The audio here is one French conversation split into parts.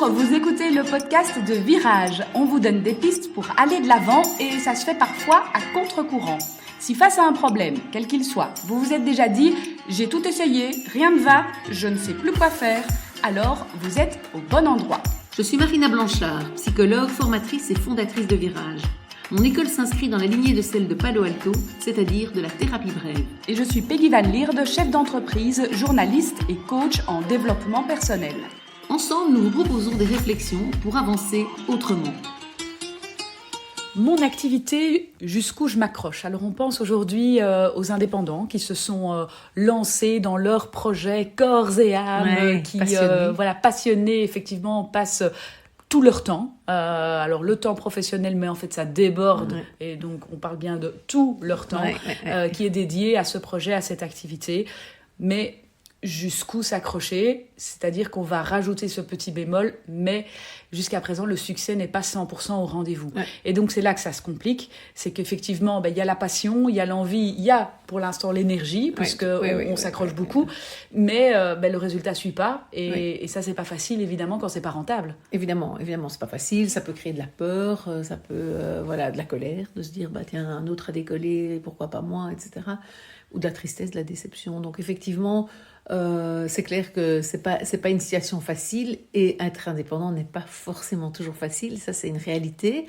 Bonjour, vous écoutez le podcast de Virage. On vous donne des pistes pour aller de l'avant et ça se fait parfois à contre-courant. Si face à un problème, quel qu'il soit, vous vous êtes déjà dit « j'ai tout essayé, rien ne va, je ne sais plus quoi faire », alors vous êtes au bon endroit. Je suis Marina Blanchard, psychologue, formatrice et fondatrice de Virage. Mon école s'inscrit dans la lignée de celle de Palo Alto, c'est-à-dire de la thérapie brève. Et je suis Peggy Van Lierde, chef d'entreprise, journaliste et coach en développement personnel. Ensemble, nous vous proposons des réflexions pour avancer autrement. Mon activité, jusqu'où je m'accroche. Alors on pense aujourd'hui aux indépendants qui se sont lancés dans leurs projets corps et âme, passionnés, effectivement, passent tout leur temps. Alors le temps professionnel, mais en fait ça déborde, et donc on parle bien de tout leur temps qui est dédié à ce projet, à cette activité. Mais jusqu'où s'accrocher, c'est-à-dire qu'on va rajouter ce petit bémol, mais jusqu'à présent, le succès n'est pas 100% au rendez-vous. Ouais. Et donc, c'est là que ça se complique, c'est qu'effectivement, il y a la passion, il y a l'envie, il y a pour l'instant l'énergie, puisqu'on s'accroche beaucoup, mais le résultat ne suit pas, et ça, c'est pas facile, évidemment, quand c'est pas rentable. Évidemment, c'est pas facile, ça peut créer de la peur, ça peut, de la colère, de se dire, tiens, un autre a décollé, pourquoi pas moi, etc., ou de la tristesse, de la déception. Donc effectivement, c'est clair que c'est pas une situation facile, et être indépendant n'est pas forcément toujours facile, ça c'est une réalité.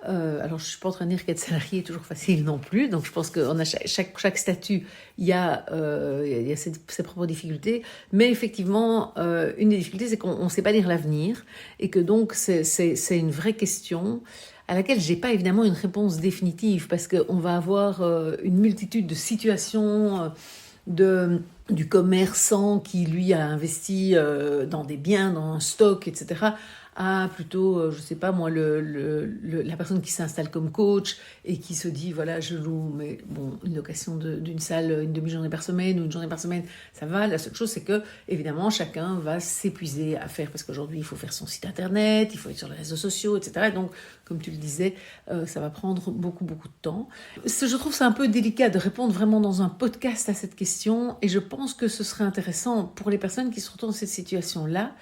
Alors je suis pas en train de dire qu'être salarié est toujours facile non plus, donc je pense qu'on a chaque statut, il y a ses propres difficultés, mais effectivement une des difficultés c'est qu'on ne sait pas lire l'avenir, et que donc c'est une vraie question à laquelle j'ai pas évidemment une réponse définitive, parce qu'on va avoir une multitude de situations, du commerçant qui lui a investi dans des biens, dans un stock, etc., à plutôt, je sais pas moi, la personne qui s'installe comme coach et qui se dit, voilà, je loue une location d'une salle une demi-journée par semaine ou une journée par semaine, ça va. La seule chose, c'est que, évidemment, chacun va s'épuiser à faire, parce qu'aujourd'hui, il faut faire son site internet, il faut être sur les réseaux sociaux, etc. Et donc, comme tu le disais, ça va prendre beaucoup, beaucoup de temps. Je trouve ça un peu délicat de répondre vraiment dans un podcast à cette question, et je pense que ce serait intéressant pour les personnes qui se retrouvent dans cette situation-là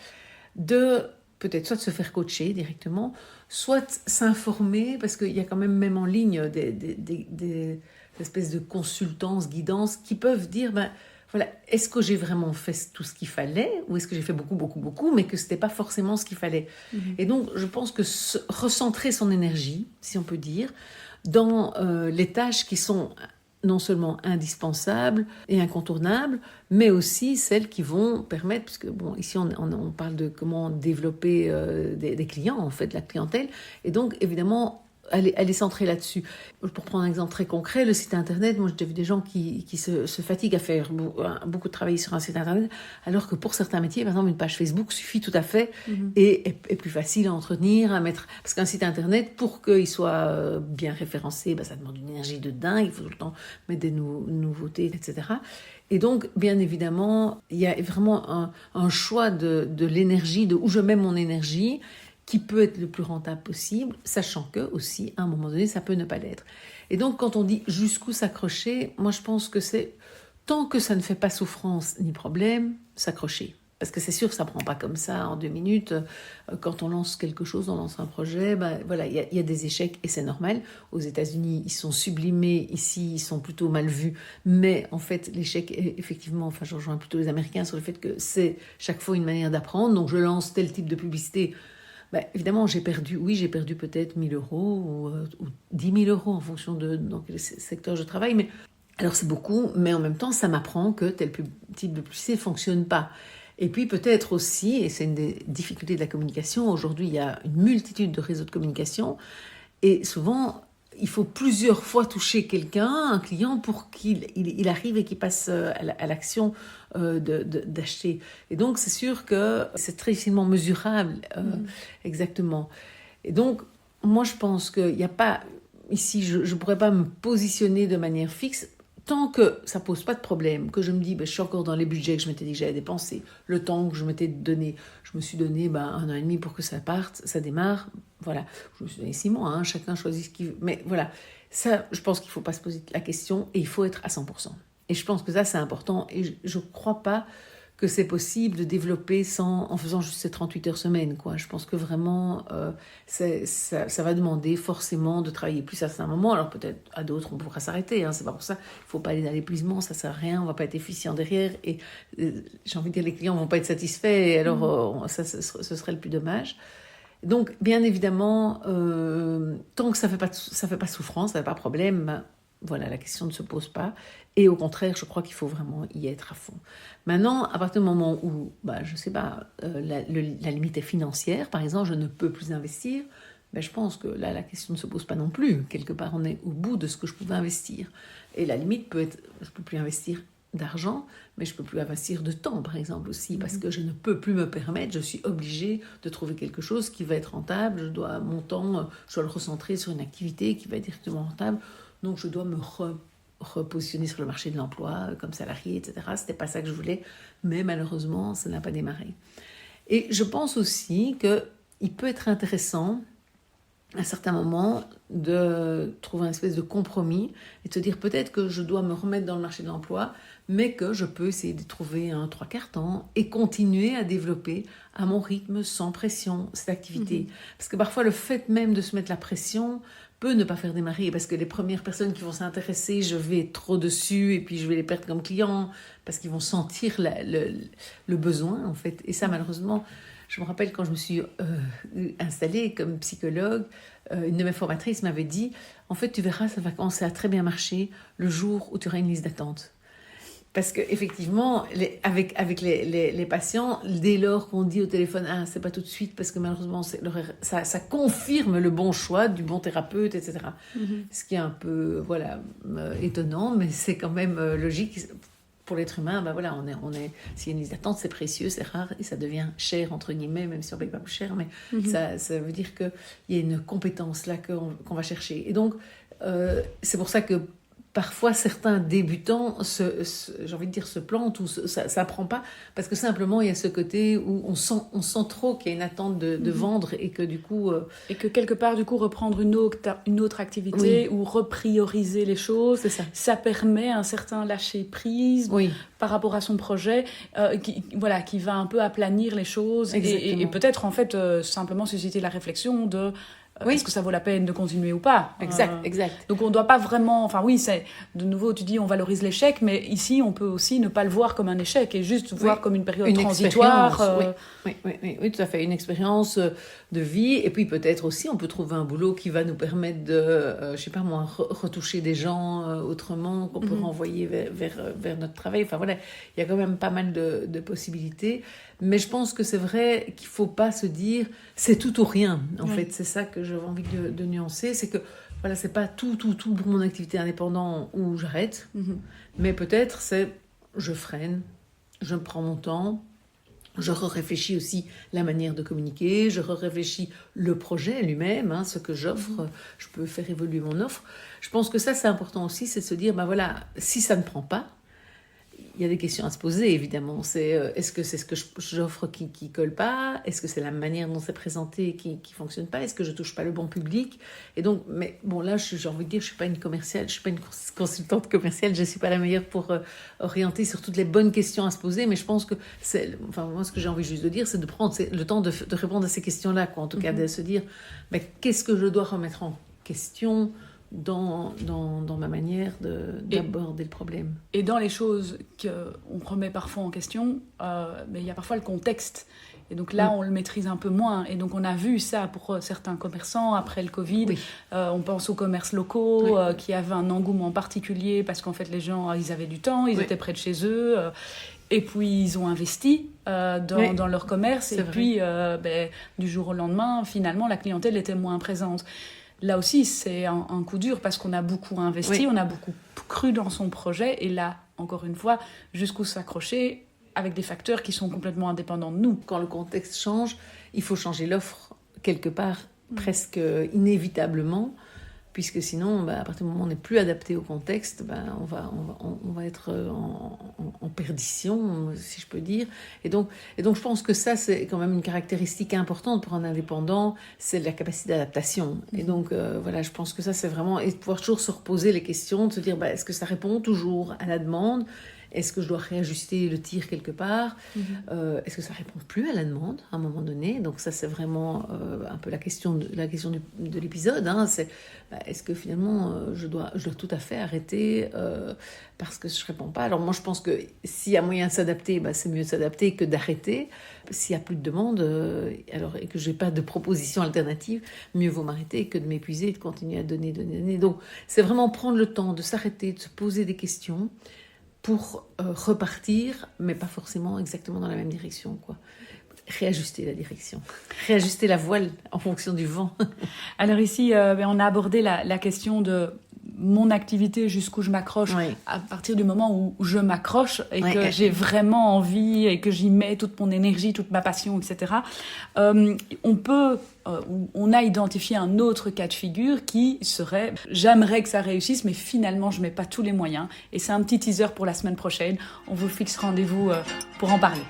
de peut-être soit de se faire coacher directement, soit s'informer, parce qu'il y a quand même en ligne des espèces de consultances, guidances, qui peuvent dire, est-ce que j'ai vraiment fait tout ce qu'il fallait, ou est-ce que j'ai fait beaucoup, beaucoup, beaucoup, mais que ce n'était pas forcément ce qu'il fallait. Et donc, je pense que recentrer son énergie, si on peut dire, dans les tâches qui sont non seulement indispensables et incontournables, mais aussi celles qui vont permettre, puisque ici on parle de comment développer des clients, en fait, la clientèle, et donc évidemment elle est centrée là-dessus. Pour prendre un exemple très concret, le site internet, moi j'ai déjà vu des gens qui se fatiguent à faire beaucoup de travail sur un site internet, alors que pour certains métiers, par exemple une page Facebook suffit tout à fait et est plus facile à entretenir, à mettre, parce qu'un site internet, pour qu'il soit bien référencé, ça demande une énergie de dingue, il faut tout le temps mettre des nouveautés, etc. Et donc, bien évidemment, il y a vraiment un choix de l'énergie, de où je mets mon énergie, qui peut être le plus rentable possible, sachant que aussi, à un moment donné, ça peut ne pas l'être. Et donc, quand on dit jusqu'où s'accrocher, moi je pense que c'est, tant que ça ne fait pas souffrance ni problème, s'accrocher. Parce que c'est sûr que ça ne prend pas comme ça en 2 minutes. Quand on lance quelque chose, on lance un projet, il y a des échecs, et c'est normal. Aux États-Unis, ils sont sublimés, ici, ils sont plutôt mal vus. Mais en fait, l'échec, effectivement, je rejoins plutôt les Américains sur le fait que c'est chaque fois une manière d'apprendre. Donc, je lance tel type de publicité. Évidemment, j'ai perdu peut-être 1 000 euros ou 10 000 euros en fonction de dans quel secteur je travaille. Mais alors, c'est beaucoup, mais en même temps, ça m'apprend que tel type de publicité ne fonctionne pas. Et puis peut-être aussi, et c'est une des difficultés de la communication, aujourd'hui il y a une multitude de réseaux de communication, et souvent il faut plusieurs fois toucher quelqu'un, un client, pour qu'il arrive et qu'il passe à l'action d'acheter. Et donc c'est sûr que c'est très difficilement mesurable exactement. Et donc moi je pense qu'il n'y a pas, ici je ne pourrais pas me positionner de manière fixe, tant que ça ne pose pas de problème, que je me dis, je suis encore dans les budgets que je m'étais dit que j'allais dépenser, le temps que je m'étais donné, je me suis donné 1 an et demi pour que ça parte, ça démarre, voilà. Je me suis donné 6 mois, chacun choisit ce qu'il veut. Mais voilà, ça, je pense qu'il ne faut pas se poser la question, et il faut être à 100%. Et je pense que ça, c'est important, et je ne crois pas que c'est possible de développer en faisant juste ces 38 heures semaine, quoi. Je pense que vraiment, ça va demander forcément de travailler plus à certains moments. Alors peut-être à d'autres, on pourra s'arrêter. Hein, c'est pas pour ça. Il ne faut pas aller dans l'épuisement, ça ne sert à rien. On ne va pas être efficient derrière. Et j'ai envie de dire, les clients ne vont pas être satisfaits. Et alors, ce serait le plus dommage. Donc, bien évidemment, tant que ça fait pas souffrance, ça ne fait pas problème, ben, voilà, la question ne se pose pas. Et au contraire, je crois qu'il faut vraiment y être à fond. Maintenant, à partir du moment où, je ne sais pas, la limite est financière, par exemple, je ne peux plus investir, je pense que là, la question ne se pose pas non plus. Quelque part, on est au bout de ce que je pouvais investir. Et la limite peut être, je ne peux plus investir d'argent, mais je ne peux plus investir de temps, par exemple, aussi, parce que je ne peux plus me permettre, je suis obligée de trouver quelque chose qui va être rentable, mon temps, je dois le recentrer sur une activité qui va être directement rentable, donc je dois me repositionner sur le marché de l'emploi comme salarié, etc. Ce n'était pas ça que je voulais, mais malheureusement, ça n'a pas démarré. Et je pense aussi qu'il peut être intéressant, à certains moments, de trouver une espèce de compromis et de se dire peut-être que je dois me remettre dans le marché de l'emploi, mais que je peux essayer de trouver un 3/4 temps et continuer à développer à mon rythme, sans pression, cette activité. Parce que parfois, le fait même de se mettre la pression peut ne pas faire démarrer, parce que les premières personnes qui vont s'intéresser, je vais être trop dessus et puis je vais les perdre comme clients, parce qu'ils vont sentir le besoin, en fait. Et ça, malheureusement, je me rappelle quand je me suis installée comme psychologue, une de mes formatrices m'avait dit, en fait, tu verras, ça va commencer à très bien marcher le jour où tu auras une liste d'attente. Parce qu'effectivement, avec les patients, dès lors qu'on dit au téléphone « Ah, c'est pas tout de suite, parce que malheureusement, ça confirme le bon choix du bon thérapeute, etc. » Ce qui est un peu étonnant, mais c'est quand même logique. Pour l'être humain, s'il y a une liste d'attente, c'est précieux, c'est rare, et ça devient cher, entre guillemets, même si on ne paye pas plus cher, mais ça veut dire qu'il y a une compétence là qu'on va chercher. Et donc, c'est pour ça que parfois, certains débutants, j'ai envie de dire, se plantent ou ça ne prend pas, parce que simplement, il y a ce côté où on sent trop qu'il y a une attente de vendre et que du coup... Et que quelque part, du coup, reprendre une autre activité ou reprioriser les choses, ça permet un certain lâcher-prise par rapport à son projet qui va un peu aplanir les choses et peut-être, en fait, simplement susciter la réflexion de... Est-ce que ça vaut la peine de continuer ou pas ? Exact. Donc on ne doit pas vraiment... c'est de nouveau, tu dis on valorise l'échec, mais ici on peut aussi ne pas le voir comme un échec et juste voir comme une période transitoire. Oui, tout à fait. Une expérience de vie. Et puis peut-être aussi, on peut trouver un boulot qui va nous permettre de, retoucher des gens autrement, qu'on peut renvoyer vers notre travail. Enfin voilà, il y a quand même pas mal de possibilités. Mais je pense que c'est vrai qu'il ne faut pas se dire c'est tout ou rien. En fait, c'est ça que j'avais envie de nuancer. C'est que c'est pas tout pour mon activité indépendante où j'arrête. Mais peut-être c'est je freine, je prends mon temps, je réfléchis aussi la manière de communiquer, je réfléchis le projet lui-même, ce que j'offre, je peux faire évoluer mon offre. Je pense que ça, c'est important aussi, c'est de se dire, si ça ne prend pas, il y a des questions à se poser, évidemment. Est-ce que c'est ce que j'offre qui colle pas ? Est-ce que c'est la manière dont c'est présenté qui fonctionne pas ? Est-ce que je touche pas le bon public ? Et donc, mais bon, là, j'ai envie de dire, je suis pas une commerciale, je suis pas une consultante commerciale, je suis pas la meilleure pour orienter sur toutes les bonnes questions à se poser, mais je pense que moi, ce que j'ai envie juste de dire, c'est de prendre le temps de répondre à ces questions-là, quoi. En tout cas, de se dire, qu'est-ce que je dois remettre en question dans ma manière d'aborder le problème. Et dans les choses qu'on remet parfois en question, mais il y a parfois le contexte. Et donc là, on le maîtrise un peu moins. Et donc on a vu ça pour certains commerçants après le Covid. On pense aux commerces locaux qui avaient un engouement particulier parce qu'en fait, les gens, ils avaient du temps, ils étaient près de chez eux. Et puis, ils ont investi dans leur commerce. Et puis, du jour au lendemain, finalement, la clientèle était moins présente. Là aussi, c'est un coup dur parce qu'on a beaucoup investi, on a beaucoup cru dans son projet. Et là, encore une fois, jusqu'où s'accrocher avec des facteurs qui sont complètement indépendants de nous. Quand le contexte change, il faut changer l'offre quelque part, presque inévitablement, puisque sinon, à partir du moment où on n'est plus adapté au contexte, on va être en perdition, si je peux dire. Et donc, je pense que ça, c'est quand même une caractéristique importante pour un indépendant, c'est la capacité d'adaptation. Et donc, je pense que ça, c'est vraiment... Et de pouvoir toujours se reposer les questions, de se dire, est-ce que ça répond toujours à la demande ? Est-ce que je dois réajuster le tir quelque part? Est-ce que ça répond plus à la demande à un moment donné? Donc ça, c'est vraiment un peu la question de l'épisode. C'est, est-ce que finalement, je dois tout à fait arrêter parce que je ne réponds pas? Alors moi, je pense que s'il y a moyen de s'adapter, c'est mieux de s'adapter que d'arrêter. S'il n'y a plus de demande et que je n'ai pas de proposition alternative, mieux vaut m'arrêter que de m'épuiser et de continuer à donner. Donc, c'est vraiment prendre le temps de s'arrêter, de se poser des questions pour repartir, mais pas forcément exactement dans la même direction, quoi. Réajuster la direction, réajuster la voile en fonction du vent. Alors ici, on a abordé la question de mon activité, jusqu'où je m'accroche, à partir du moment où je m'accroche et que j'ai vraiment envie et que j'y mets toute mon énergie, toute ma passion, etc. On a identifié un autre cas de figure qui serait « j'aimerais que ça réussisse, mais finalement, je ne mets pas tous les moyens ». Et c'est un petit teaser pour la semaine prochaine. On vous fixe rendez-vous pour en parler.